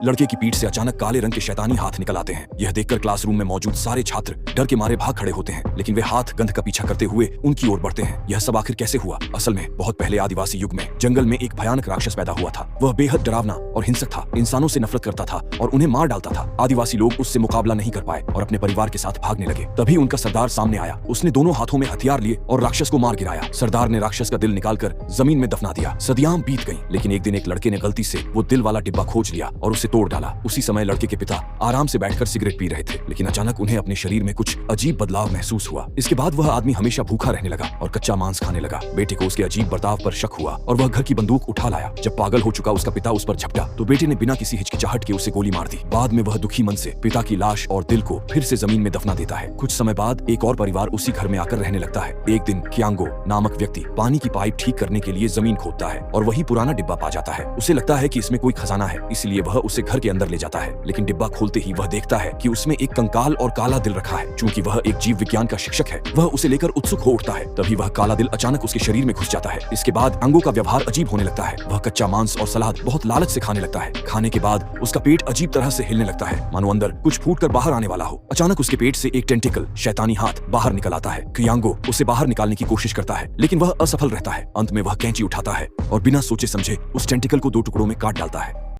लड़के की पीठ से अचानक काले रंग के शैतानी हाथ निकल आते हैं। यह देखकर क्लासरूम में मौजूद सारे छात्र डर के मारे भाग खड़े होते हैं, लेकिन वे हाथ गंध का पीछा करते हुए उनकी ओर बढ़ते हैं। यह सब आखिर कैसे हुआ? असल में बहुत पहले आदिवासी युग में जंगल में एक भयानक राक्षस पैदा हुआ था। वह बेहद डरावना और हिंसक था, इंसानों से नफरत करता था और उन्हें मार डालता था। आदिवासी लोग उससे मुकाबला नहीं कर पाए और अपने परिवार के साथ भागने लगे। तभी उनका सरदार सामने आया। उसने दोनों हाथों में हथियार लिए और राक्षस को मार गिराया। सरदार ने राक्षस का दिल निकालकर जमीन में दफना दिया। सदियां बीत गईं, लेकिन एक दिन एक लड़के ने गलती से वो दिल वाला डिब्बा खोज लिया और उसे तोड़ डाला। उसी समय लड़के के पिता आराम से बैठकर सिगरेट पी रहे थे, लेकिन अचानक उन्हें अपने शरीर में कुछ अजीब बदलाव महसूस हुआ। इसके बाद वह आदमी हमेशा भूखा रहने लगा और कच्चा मांस खाने लगा। बेटे को उसके अजीब बर्ताव पर शक हुआ और वह घर की बंदूक उठा लाया। जब पागल हो चुका उसका पिता उस पर झपटा तो बेटे ने बिना किसी हिचकिचाहट के उसे गोली मार दी। बाद में वह दुखी मन से पिता की लाश और दिल को फिर से जमीन में दफना देता है। कुछ समय बाद एक और परिवार उसी घर में आकर रहने लगता है। एक दिन कियांगो नामक व्यक्ति पानी की पाइप ठीक करने के लिए जमीन खोदता है और वही पुराना डिब्बा पा जाता है। उसे लगता है कि इसमें कोई खजाना है, इसलिए वह उसे घर के अंदर ले जाता है। लेकिन डिब्बा खोलते ही वह देखता है कि उसमें एक कंकाल और काला दिल रखा है। चूंकि वह एक जीव विज्ञान का शिक्षक है, वह उसे लेकर उत्सुक हो उठता है। तभी वह काला दिल अचानक उसके शरीर में घुस जाता है। इसके बाद अंगों का व्यवहार अजीब होने लगता है। वह कच्चा मांस और सलाद बहुत लालच से खाने लगता है। खाने के बाद उसका पेट अजीब तरह से हिलने लगता है, मानो अंदर कुछ फूट कर बाहर आने वाला हो। अचानक उसके पेट से एक टेंटिकल शैतानी हाथ बाहर निकल आता है। कियांगो उसे बाहर निकालने की कोशिश करता है, लेकिन वह असफल रहता है। अंत में वह कैंची उठाता है और बिना सोचे समझे उस टेंटिकल को दो टुकड़ों में काट डालता है।